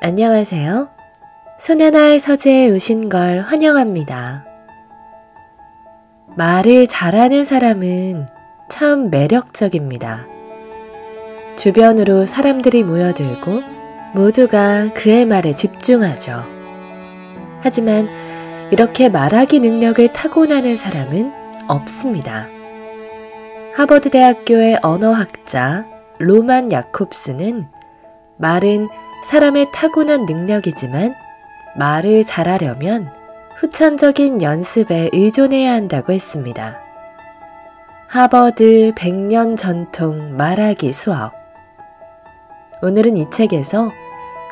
안녕하세요. 손하나의 서재에 오신 걸 환영합니다. 말을 잘하는 사람은 참 매력적입니다. 주변으로 사람들이 모여들고 모두가 그의 말에 집중하죠. 하지만 이렇게 말하기 능력을 타고나는 사람은 없습니다. 하버드 대학교의 언어학자 로만 야콥스는 말은 사람의 타고난 능력이지만 말을 잘하려면 후천적인 연습에 의존해야 한다고 했습니다. 하버드 100년 전통 말하기 수업. 오늘은 이 책에서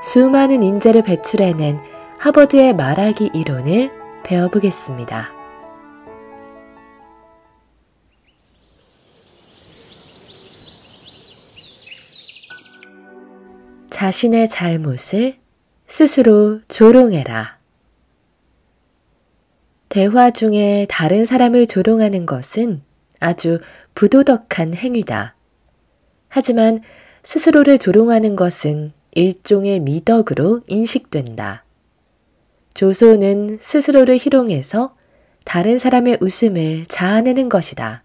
수많은 인재를 배출해낸 하버드의 말하기 이론을 배워보겠습니다. 자신의 잘못을 스스로 조롱해라. 대화 중에 다른 사람을 조롱하는 것은 아주 부도덕한 행위다. 하지만 스스로를 조롱하는 것은 일종의 미덕으로 인식된다. 조소는 스스로를 희롱해서 다른 사람의 웃음을 자아내는 것이다.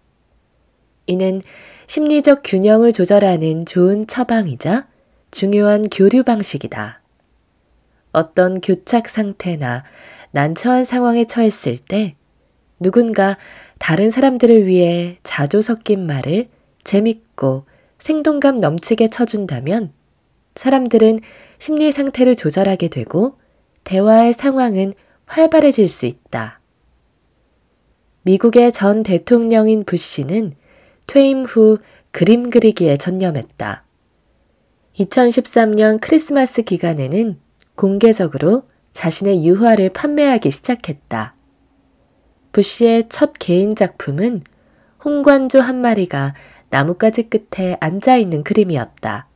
이는 심리적 균형을 조절하는 좋은 처방이자 중요한 교류 방식이다. 어떤 교착 상태나 난처한 상황에 처했을 때 누군가 다른 사람들을 위해 자조 섞인 말을 재밌고 생동감 넘치게 쳐준다면 사람들은 심리 상태를 조절하게 되고 대화의 상황은 활발해질 수 있다. 미국의 전 대통령인 부시는 퇴임 후 그림 그리기에 전념했다. 2013년 크리스마스 기간에는 공개적으로 자신의 유화를 판매하기 시작했다. 부시의 첫 개인 작품은 홍관조 한 마리가 나뭇가지 끝에 앉아있는 그림이었다.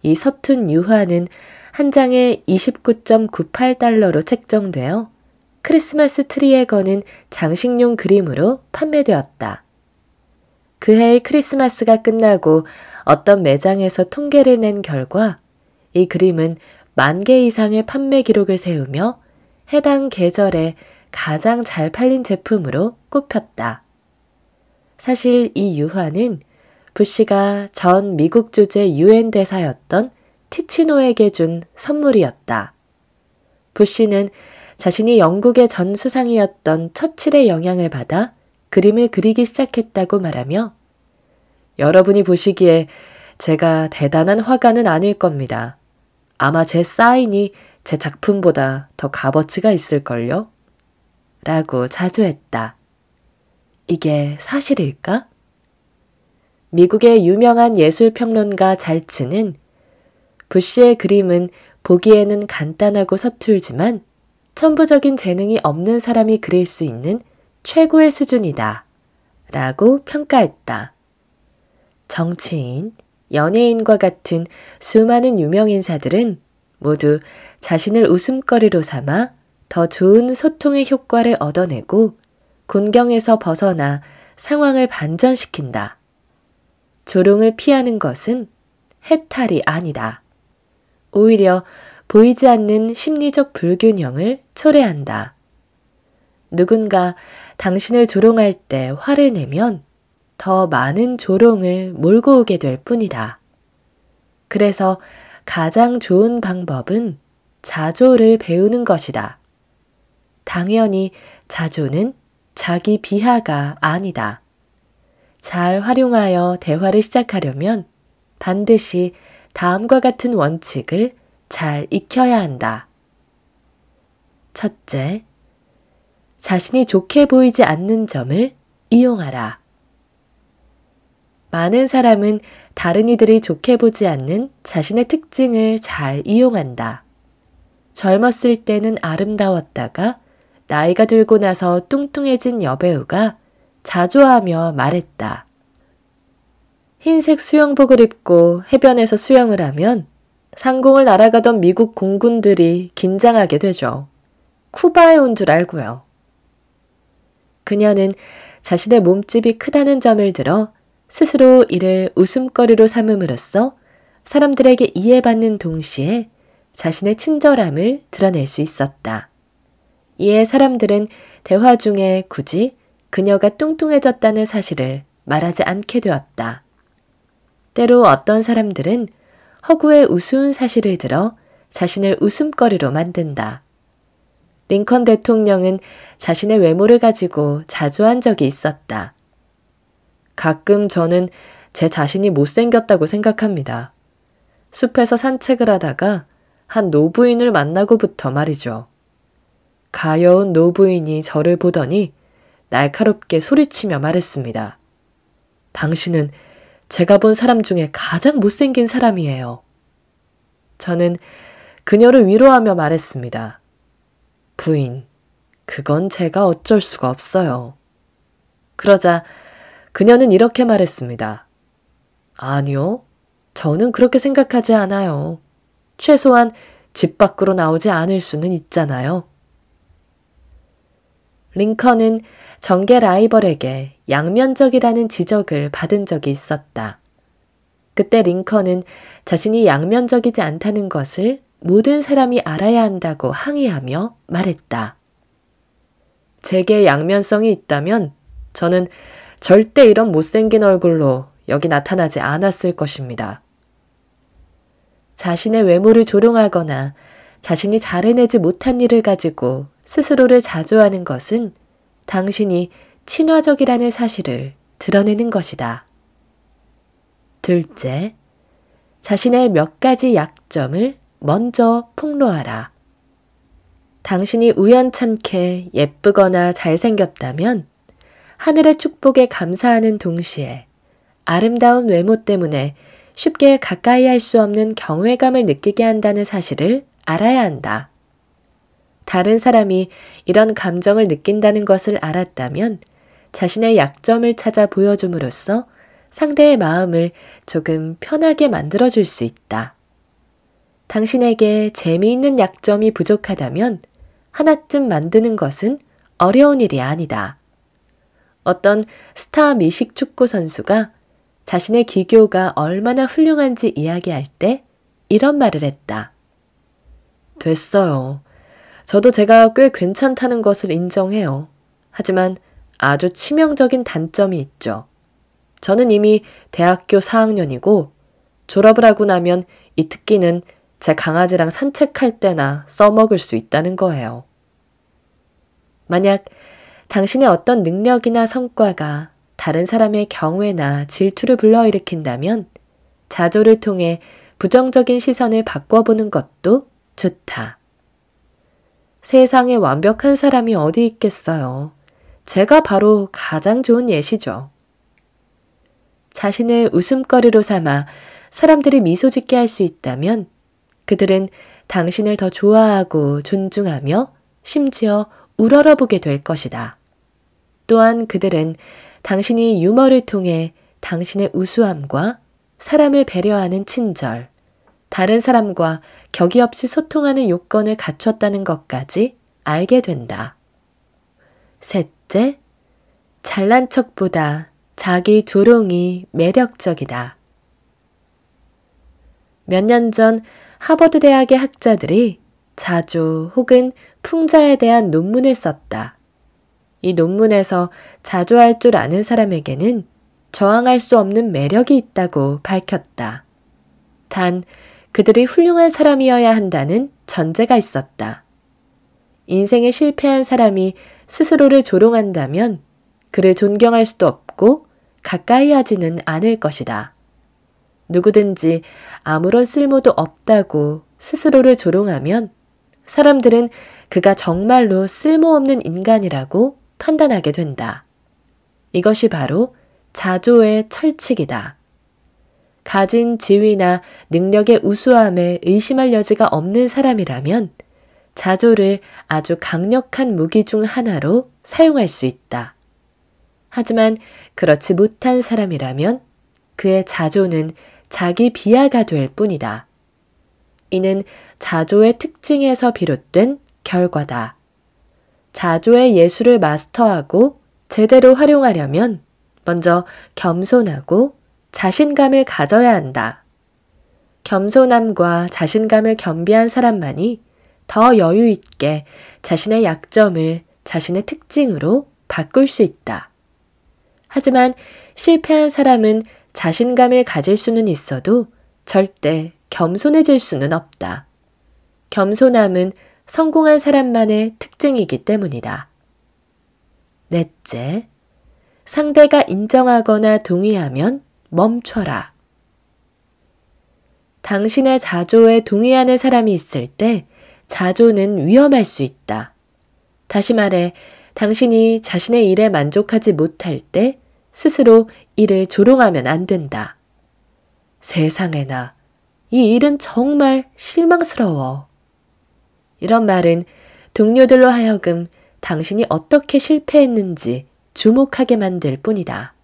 이 서툰 유화는 한 장에 29.98달러로 책정되어 크리스마스 트리에 거는 장식용 그림으로 판매되었다. 그해의 크리스마스가 끝나고 어떤 매장에서 통계를 낸 결과 이 그림은 10,000개 이상의 판매 기록을 세우며 해당 계절에 가장 잘 팔린 제품으로 꼽혔다. 사실 이 유화는 부시가 전 미국 주재 유엔 대사였던 티치노에게 준 선물이었다. 부시는 자신이 영국의 전 수상이었던 처칠의 영향을 받아 그림을 그리기 시작했다고 말하며 여러분이 보시기에 제가 대단한 화가는 아닐 겁니다. 아마 제 사인이 제 작품보다 더 값어치가 있을걸요? 라고 자조했다. 이게 사실일까? 미국의 유명한 예술평론가 잘츠는 부시의 그림은 보기에는 간단하고 서툴지만 천부적인 재능이 없는 사람이 그릴 수 있는 최고의 수준이다. 라고 평가했다. 정치인, 연예인과 같은 수많은 유명인사들은 모두 자신을 웃음거리로 삼아 더 좋은 소통의 효과를 얻어내고 곤경에서 벗어나 상황을 반전시킨다. 조롱을 피하는 것은 해탈이 아니다. 오히려 보이지 않는 심리적 불균형을 초래한다. 누군가 당신을 조롱할 때 화를 내면 더 많은 조롱을 몰고 오게 될 뿐이다. 그래서 가장 좋은 방법은 자조를 배우는 것이다. 당연히 자조는 자기 비하가 아니다. 잘 활용하여 대화를 시작하려면 반드시 다음과 같은 원칙을 잘 익혀야 한다. 첫째, 자신이 좋게 보이지 않는 점을 이용하라. 많은 사람은 다른 이들이 좋게 보지 않는 자신의 특징을 잘 이용한다. 젊었을 때는 아름다웠다가 나이가 들고 나서 뚱뚱해진 여배우가 자조하며 말했다. 흰색 수영복을 입고 해변에서 수영을 하면 상공을 날아가던 미국 공군들이 긴장하게 되죠. 쿠바에 온 줄 알고요. 그녀는 자신의 몸집이 크다는 점을 들어 스스로 이를 웃음거리로 삼음으로써 사람들에게 이해받는 동시에 자신의 친절함을 드러낼 수 있었다. 이에 사람들은 대화 중에 굳이 그녀가 뚱뚱해졌다는 사실을 말하지 않게 되었다. 때로 어떤 사람들은 허구의 우스운 사실을 들어 자신을 웃음거리로 만든다. 링컨 대통령은 자신의 외모를 가지고 자조한 적이 있었다. 가끔 저는 제 자신이 못생겼다고 생각합니다. 숲에서 산책을 하다가 한 노부인을 만나고부터 말이죠. 가여운 노부인이 저를 보더니 날카롭게 소리치며 말했습니다. 당신은 제가 본 사람 중에 가장 못생긴 사람이에요. 저는 그녀를 위로하며 말했습니다. 부인, 그건 제가 어쩔 수가 없어요. 그러자 그녀는 이렇게 말했습니다. 아니요, 저는 그렇게 생각하지 않아요. 최소한 집 밖으로 나오지 않을 수는 있잖아요. 링컨은 정계 라이벌에게 양면적이라는 지적을 받은 적이 있었다. 그때 링컨은 자신이 양면적이지 않다는 것을 모든 사람이 알아야 한다고 항의하며 말했다. 제게 양면성이 있다면 저는 절대 이런 못생긴 얼굴로 여기 나타나지 않았을 것입니다. 자신의 외모를 조롱하거나 자신이 잘 해내지 못한 일을 가지고 스스로를 자조하는 것은 당신이 친화적이라는 사실을 드러내는 것이다. 둘째, 자신의 몇 가지 약점을 먼저 폭로하라. 당신이 우연찮게 예쁘거나 잘생겼다면 하늘의 축복에 감사하는 동시에 아름다운 외모 때문에 쉽게 가까이 할 수 없는 경외감을 느끼게 한다는 사실을 알아야 한다. 다른 사람이 이런 감정을 느낀다는 것을 알았다면 자신의 약점을 찾아 보여줌으로써 상대의 마음을 조금 편하게 만들어줄 수 있다. 당신에게 재미있는 약점이 부족하다면 하나쯤 만드는 것은 어려운 일이 아니다. 어떤 스타 미식 축구 선수가 자신의 기교가 얼마나 훌륭한지 이야기할 때 이런 말을 했다. 됐어요. 저도 제가 꽤 괜찮다는 것을 인정해요. 하지만 아주 치명적인 단점이 있죠. 저는 이미 대학교 4학년이고 졸업을 하고 나면 이 특기는 제 강아지랑 산책할 때나 써먹을 수 있다는 거예요. 만약 당신의 어떤 능력이나 성과가 다른 사람의 경외나 질투를 불러일으킨다면 자조를 통해 부정적인 시선을 바꿔보는 것도 좋다. 세상에 완벽한 사람이 어디 있겠어요. 제가 바로 가장 좋은 예시죠. 자신을 웃음거리로 삼아 사람들이 미소 짓게 할 수 있다면 그들은 당신을 더 좋아하고 존중하며 심지어 우러러보게 될 것이다. 또한 그들은 당신이 유머를 통해 당신의 우수함과 사람을 배려하는 친절, 다른 사람과 격이 없이 소통하는 요건을 갖췄다는 것까지 알게 된다. 셋째, 잘난 척보다 자기 조롱이 매력적이다. 몇 년 전 하버드 대학의 학자들이 자조 혹은 풍자에 대한 논문을 썼다. 이 논문에서 자조할 줄 아는 사람에게는 저항할 수 없는 매력이 있다고 밝혔다. 단, 그들이 훌륭한 사람이어야 한다는 전제가 있었다. 인생에 실패한 사람이 스스로를 조롱한다면 그를 존경할 수도 없고 가까이 하지는 않을 것이다. 누구든지 아무런 쓸모도 없다고 스스로를 조롱하면 사람들은 그가 정말로 쓸모없는 인간이라고 판단하게 된다. 이것이 바로 자조의 철칙이다. 가진 지위나 능력의 우수함에 의심할 여지가 없는 사람이라면 자조를 아주 강력한 무기 중 하나로 사용할 수 있다. 하지만 그렇지 못한 사람이라면 그의 자조는 자기 비하가 될 뿐이다. 이는 자조의 특징에서 비롯된 결과다. 자조의 예술을 마스터하고 제대로 활용하려면 먼저 겸손하고 자신감을 가져야 한다. 겸손함과 자신감을 겸비한 사람만이 더 여유 있게 자신의 약점을 자신의 특징으로 바꿀 수 있다. 하지만 실패한 사람은 자신감을 가질 수는 있어도 절대 겸손해질 수는 없다. 겸손함은 성공한 사람만의 특징이기 때문이다. 넷째, 상대가 인정하거나 동의하면 멈춰라. 당신의 자조에 동의하는 사람이 있을 때 자조는 위험할 수 있다. 다시 말해, 당신이 자신의 일에 만족하지 못할 때 스스로 이를 조롱하면 안 된다. 세상에나, 이 일은 정말 실망스러워. 이런 말은 동료들로 하여금 당신이 어떻게 실패했는지 주목하게 만들 뿐이다.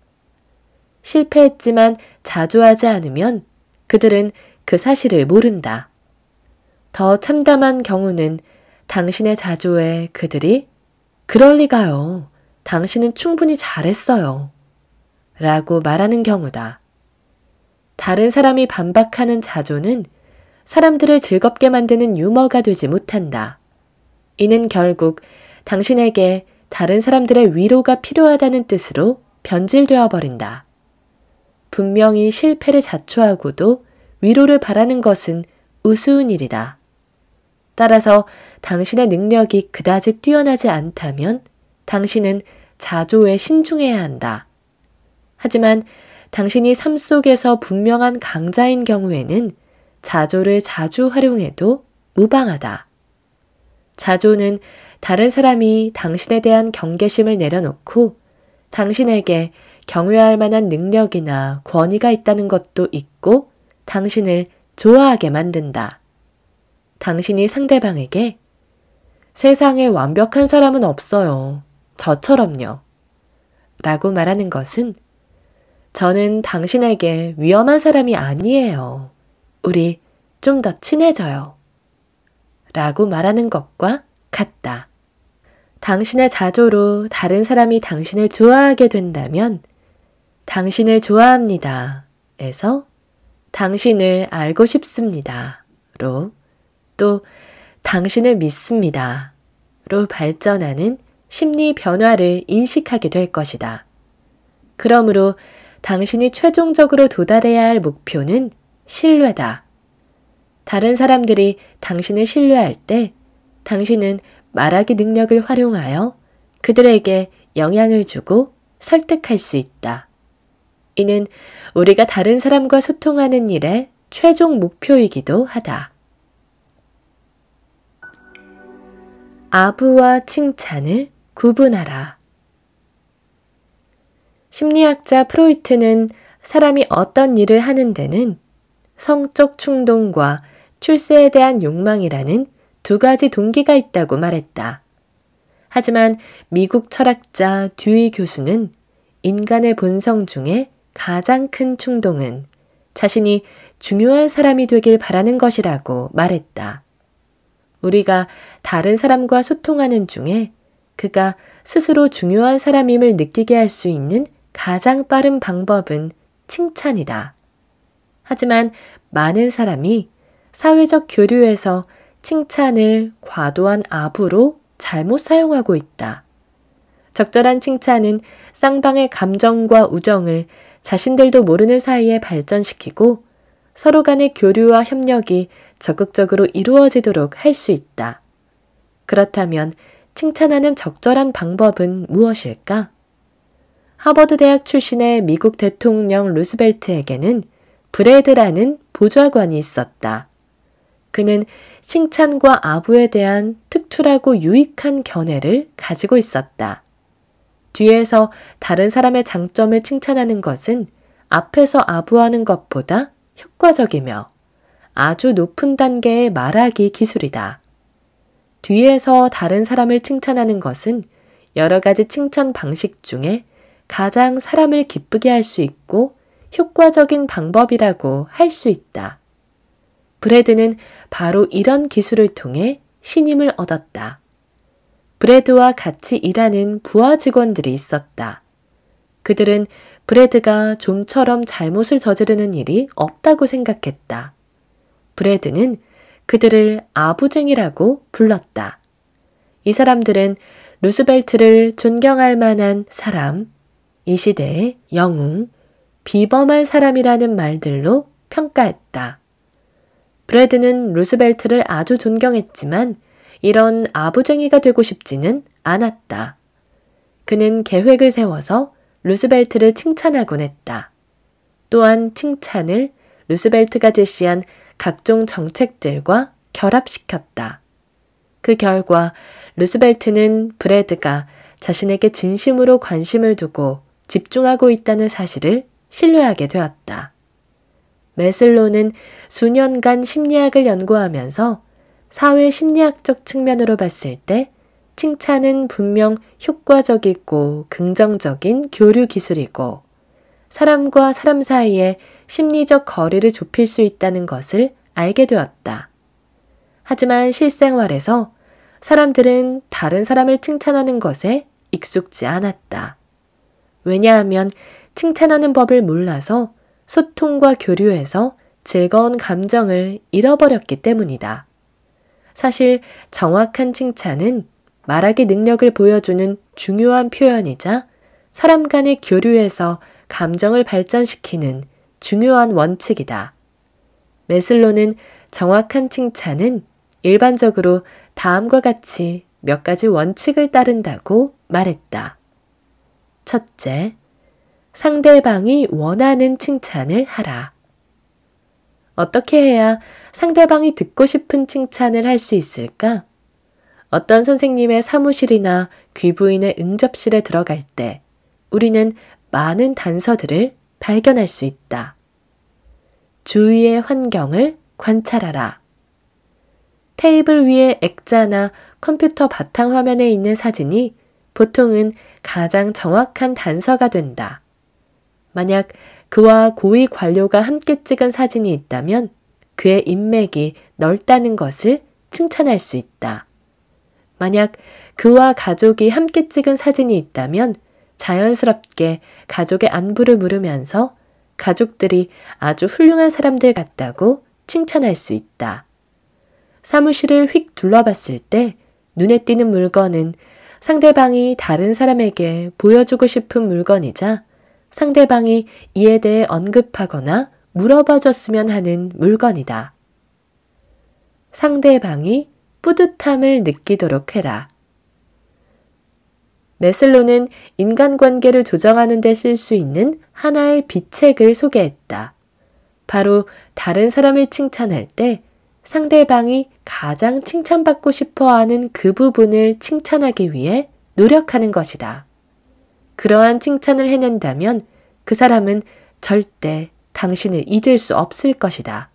실패했지만 자조하지 않으면 그들은 그 사실을 모른다. 더 참담한 경우는 당신의 자조에 그들이 그럴 리가요. 당신은 충분히 잘했어요. 라고 말하는 경우다. 다른 사람이 반박하는 자조는 사람들을 즐겁게 만드는 유머가 되지 못한다. 이는 결국 당신에게 다른 사람들의 위로가 필요하다는 뜻으로 변질되어 버린다. 분명히 실패를 자초하고도 위로를 바라는 것은 우스운 일이다. 따라서 당신의 능력이 그다지 뛰어나지 않다면 당신은 자조에 신중해야 한다. 하지만 당신이 삶 속에서 분명한 강자인 경우에는 자조를 자주 활용해도 무방하다. 자조는 다른 사람이 당신에 대한 경계심을 내려놓고 당신에게 경외할 만한 능력이나 권위가 있다는 것도 있고 당신을 좋아하게 만든다. 당신이 상대방에게 세상에 완벽한 사람은 없어요. 저처럼요. 라고 말하는 것은 저는 당신에게 위험한 사람이 아니에요. 우리 좀 더 친해져요. 라고 말하는 것과 같다. 당신의 자조로 다른 사람이 당신을 좋아하게 된다면 당신을 좋아합니다. 에서 당신을 알고 싶습니다. 로 또 당신을 믿습니다. 로 발전하는 심리 변화를 인식하게 될 것이다. 그러므로 당신이 최종적으로 도달해야 할 목표는 신뢰다. 다른 사람들이 당신을 신뢰할 때 당신은 말하기 능력을 활용하여 그들에게 영향을 주고 설득할 수 있다. 이는 우리가 다른 사람과 소통하는 일의 최종 목표이기도 하다. 아부와 칭찬을 구분하라. 심리학자 프로이트는 사람이 어떤 일을 하는 데는 성적 충동과 출세에 대한 욕망이라는 두 가지 동기가 있다고 말했다. 하지만 미국 철학자 듀이 교수는 인간의 본성 중에 가장 큰 충동은 자신이 중요한 사람이 되길 바라는 것이라고 말했다. 우리가 다른 사람과 소통하는 중에 그가 스스로 중요한 사람임을 느끼게 할 수 있는 가장 빠른 방법은 칭찬이다. 하지만 많은 사람이 사회적 교류에서 칭찬을 과도한 아부로 잘못 사용하고 있다. 적절한 칭찬은 쌍방의 감정과 우정을 자신들도 모르는 사이에 발전시키고 서로 간의 교류와 협력이 적극적으로 이루어지도록 할 수 있다. 그렇다면 칭찬하는 적절한 방법은 무엇일까? 하버드 대학 출신의 미국 대통령 루스벨트에게는 브래드라는 보좌관이 있었다. 그는 칭찬과 아부에 대한 특출하고 유익한 견해를 가지고 있었다. 뒤에서 다른 사람의 장점을 칭찬하는 것은 앞에서 아부하는 것보다 효과적이며 아주 높은 단계의 말하기 기술이다. 뒤에서 다른 사람을 칭찬하는 것은 여러 가지 칭찬 방식 중에 가장 사람을 기쁘게 할 수 있고 효과적인 방법이라고 할 수 있다. 브래드는 바로 이런 기술을 통해 신임을 얻었다. 브래드와 같이 일하는 부하 직원들이 있었다. 그들은 브래드가 좀처럼 잘못을 저지르는 일이 없다고 생각했다. 브래드는 그들을 아부쟁이라고 불렀다. 이 사람들은 루스벨트를 존경할 만한 사람, 이 시대의 영웅, 비범한 사람이라는 말들로 평가했다. 브래드는 루스벨트를 아주 존경했지만 이런 아부쟁이가 되고 싶지는 않았다. 그는 계획을 세워서 루스벨트를 칭찬하곤 했다. 또한 칭찬을 루스벨트가 제시한 각종 정책들과 결합시켰다. 그 결과 루스벨트는 브래드가 자신에게 진심으로 관심을 두고 집중하고 있다는 사실을 신뢰하게 되었다. 메슬로는 수년간 심리학을 연구하면서 사회 심리학적 측면으로 봤을 때 칭찬은 분명 효과적이고 긍정적인 교류 기술이고 사람과 사람 사이에 심리적 거리를 좁힐 수 있다는 것을 알게 되었다. 하지만 실생활에서 사람들은 다른 사람을 칭찬하는 것에 익숙지 않았다. 왜냐하면 칭찬하는 법을 몰라서 소통과 교류에서 즐거운 감정을 잃어버렸기 때문이다. 사실 정확한 칭찬은 말하기 능력을 보여주는 중요한 표현이자 사람 간의 교류에서 감정을 발전시키는 중요한 원칙이다. 메슬로는 정확한 칭찬은 일반적으로 다음과 같이 몇 가지 원칙을 따른다고 말했다. 첫째, 상대방이 원하는 칭찬을 하라. 어떻게 해야 상대방이 듣고 싶은 칭찬을 할 수 있을까? 어떤 선생님의 사무실이나 귀부인의 응접실에 들어갈 때 우리는 많은 단서들을 발견할 수 있다. 주위의 환경을 관찰하라. 테이블 위에 액자나 컴퓨터 바탕화면에 있는 사진이 보통은 가장 정확한 단서가 된다. 만약 그와 고위 관료가 함께 찍은 사진이 있다면 그의 인맥이 넓다는 것을 칭찬할 수 있다. 만약 그와 가족이 함께 찍은 사진이 있다면 자연스럽게 가족의 안부를 물으면서 가족들이 아주 훌륭한 사람들 같다고 칭찬할 수 있다. 사무실을 휙 둘러봤을 때 눈에 띄는 물건은 상대방이 다른 사람에게 보여주고 싶은 물건이자 상대방이 이에 대해 언급하거나 물어봐 줬으면 하는 물건이다. 상대방이 뿌듯함을 느끼도록 해라. 메슬로는 인간관계를 조정하는 데 쓸 수 있는 하나의 비책을 소개했다. 바로 다른 사람을 칭찬할 때 상대방이 가장 칭찬받고 싶어하는 그 부분을 칭찬하기 위해 노력하는 것이다. 그러한 칭찬을 해낸다면 그 사람은 절대 당신을 잊을 수 없을 것이다.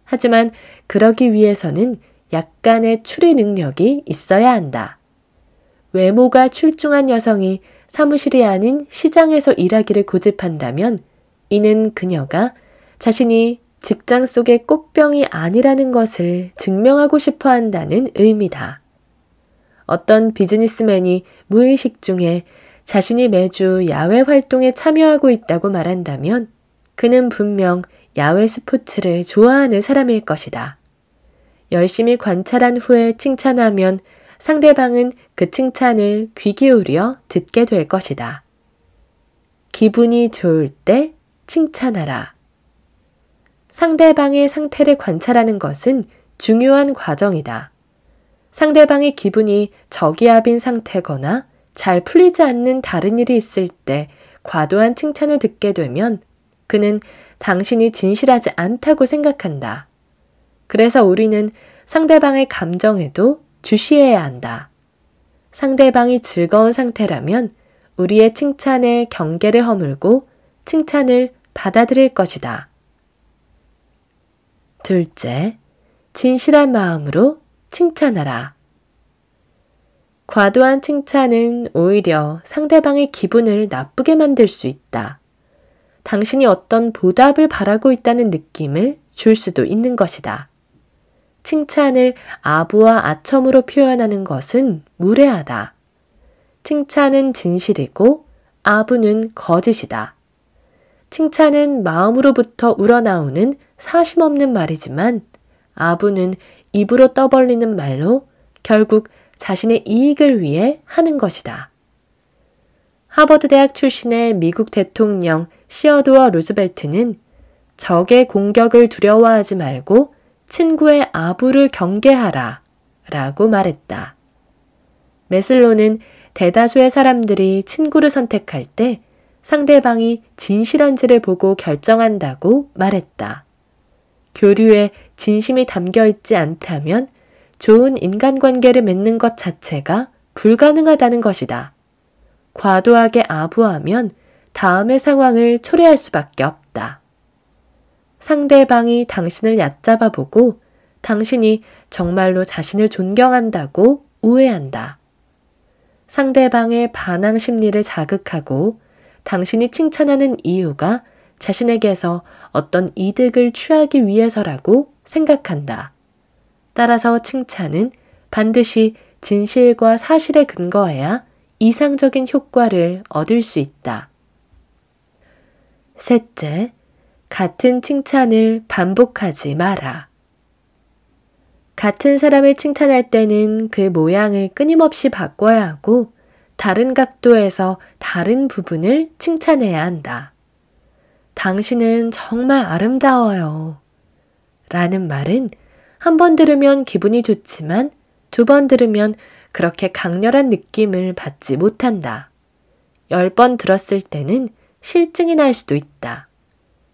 하지만 그러기 위해서는 약간의 추리 능력이 있어야 한다. 외모가 출중한 여성이 사무실이 아닌 시장에서 일하기를 고집한다면 이는 그녀가 자신이 직장 속의 꽃병이 아니라는 것을 증명하고 싶어 한다는 의미다. 어떤 비즈니스맨이 무의식 중에 자신이 매주 야외 활동에 참여하고 있다고 말한다면 그는 분명 야외 스포츠를 좋아하는 사람일 것이다. 열심히 관찰한 후에 칭찬하면 상대방은 그 칭찬을 귀 기울여 듣게 될 것이다. 기분이 좋을 때 칭찬하라. 상대방의 상태를 관찰하는 것은 중요한 과정이다. 상대방의 기분이 저기압인 상태거나 잘 풀리지 않는 다른 일이 있을 때 과도한 칭찬을 듣게 되면 그는 당신이 진실하지 않다고 생각한다. 그래서 우리는 상대방의 감정에도 주시해야 한다. 상대방이 즐거운 상태라면 우리의 칭찬에 경계를 허물고 칭찬을 받아들일 것이다. 둘째, 진실한 마음으로 칭찬하라. 과도한 칭찬은 오히려 상대방의 기분을 나쁘게 만들 수 있다. 당신이 어떤 보답을 바라고 있다는 느낌을 줄 수도 있는 것이다. 칭찬을 아부와 아첨으로 표현하는 것은 무례하다. 칭찬은 진실이고 아부는 거짓이다. 칭찬은 마음으로부터 우러나오는 사심 없는 말이지만 아부는 입으로 떠벌리는 말로 결국 자신의 이익을 위해 하는 것이다. 하버드 대학 출신의 미국 대통령 시어도어 루즈벨트는 적의 공격을 두려워하지 말고 친구의 아부를 경계하라 라고 말했다. 메슬로는 대다수의 사람들이 친구를 선택할 때 상대방이 진실한지를 보고 결정한다고 말했다. 교류에 진심이 담겨 있지 않다면 좋은 인간관계를 맺는 것 자체가 불가능하다는 것이다. 과도하게 아부하면 다음의 상황을 초래할 수밖에 없다. 상대방이 당신을 얕잡아 보고 당신이 정말로 자신을 존경한다고 오해한다. 상대방의 반항 심리를 자극하고 당신이 칭찬하는 이유가 자신에게서 어떤 이득을 취하기 위해서라고 생각한다. 따라서 칭찬은 반드시 진실과 사실에 근거해야 이상적인 효과를 얻을 수 있다. 셋째, 같은 칭찬을 반복하지 마라. 같은 사람을 칭찬할 때는 그 모양을 끊임없이 바꿔야 하고 다른 각도에서 다른 부분을 칭찬해야 한다. 당신은 정말 아름다워요. 라는 말은 한 번 들으면 기분이 좋지만 두 번 들으면 그렇게 강렬한 느낌을 받지 못한다. 10번 들었을 때는 실증이 날 수도 있다.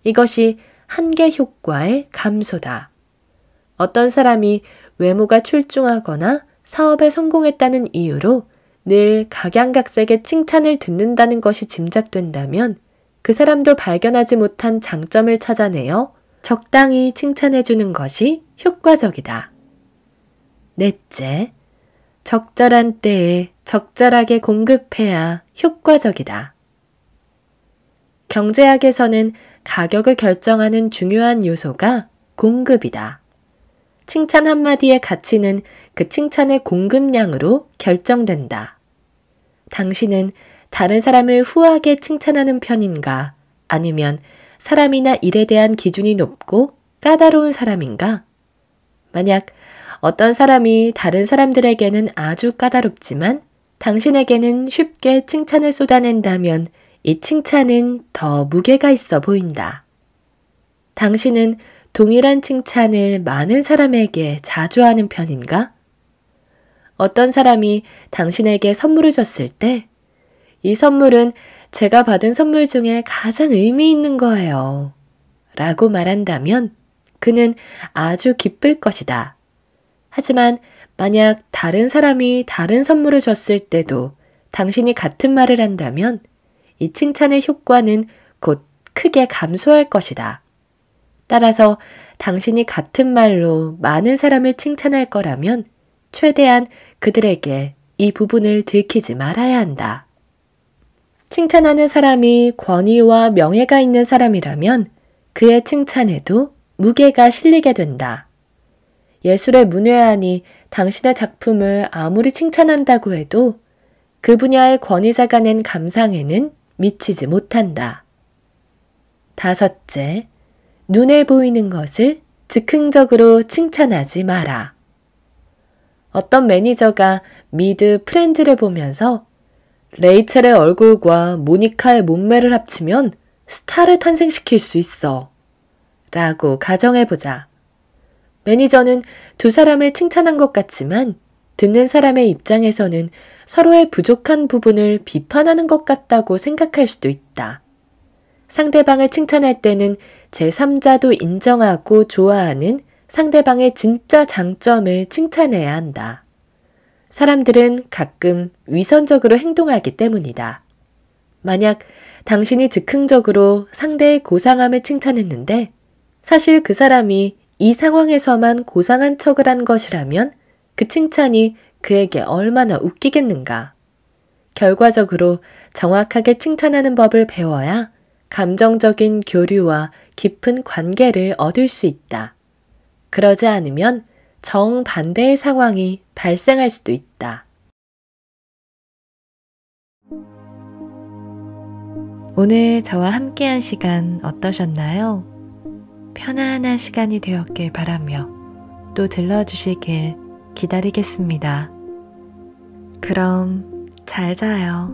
이것이 한계 효과의 감소다. 어떤 사람이 외모가 출중하거나 사업에 성공했다는 이유로 늘 각양각색의 칭찬을 듣는다는 것이 짐작된다면 그 사람도 발견하지 못한 장점을 찾아내어 적당히 칭찬해주는 것이 효과적이다. 넷째, 적절한 때에 적절하게 공급해야 효과적이다. 경제학에서는 가격을 결정하는 중요한 요소가 공급이다. 칭찬 한마디의 가치는 그 칭찬의 공급량으로 결정된다. 당신은 다른 사람을 후하게 칭찬하는 편인가? 아니면 사람이나 일에 대한 기준이 높고 까다로운 사람인가? 만약 어떤 사람이 다른 사람들에게는 아주 까다롭지만 당신에게는 쉽게 칭찬을 쏟아낸다면 이 칭찬은 더 무게가 있어 보인다. 당신은 동일한 칭찬을 많은 사람에게 자주 하는 편인가? 어떤 사람이 당신에게 선물을 줬을 때 이 선물은 제가 받은 선물 중에 가장 의미 있는 거예요. 라고 말한다면 그는 아주 기쁠 것이다. 하지만 만약 다른 사람이 다른 선물을 줬을 때도 당신이 같은 말을 한다면 이 칭찬의 효과는 곧 크게 감소할 것이다. 따라서 당신이 같은 말로 많은 사람을 칭찬할 거라면 최대한 그들에게 이 부분을 들키지 말아야 한다. 칭찬하는 사람이 권위와 명예가 있는 사람이라면 그의 칭찬에도 무게가 실리게 된다. 예술의 문외한이 당신의 작품을 아무리 칭찬한다고 해도 그 분야의 권위자가 낸 감상에는 미치지 못한다. 다섯째, 눈에 보이는 것을 즉흥적으로 칭찬하지 마라. 어떤 매니저가 미드 프렌즈를 보면서 레이첼의 얼굴과 모니카의 몸매를 합치면 스타를 탄생시킬 수 있어. 라고 가정해보자. 매니저는 두 사람을 칭찬한 것 같지만 듣는 사람의 입장에서는 서로의 부족한 부분을 비판하는 것 같다고 생각할 수도 있다. 상대방을 칭찬할 때는 제3자도 인정하고 좋아하는 상대방의 진짜 장점을 칭찬해야 한다. 사람들은 가끔 위선적으로 행동하기 때문이다. 만약 당신이 즉흥적으로 상대의 고상함을 칭찬했는데 사실 그 사람이 이 상황에서만 고상한 척을 한 것이라면 그 칭찬이 그에게 얼마나 웃기겠는가. 결과적으로 정확하게 칭찬하는 법을 배워야 감정적인 교류와 깊은 관계를 얻을 수 있다. 그러지 않으면 정반대의 상황이 발생할 수도 있다. 오늘 저와 함께한 시간 어떠셨나요? 편안한 시간이 되었길 바라며 또 들러주시길 기다리겠습니다. 그럼 잘 자요.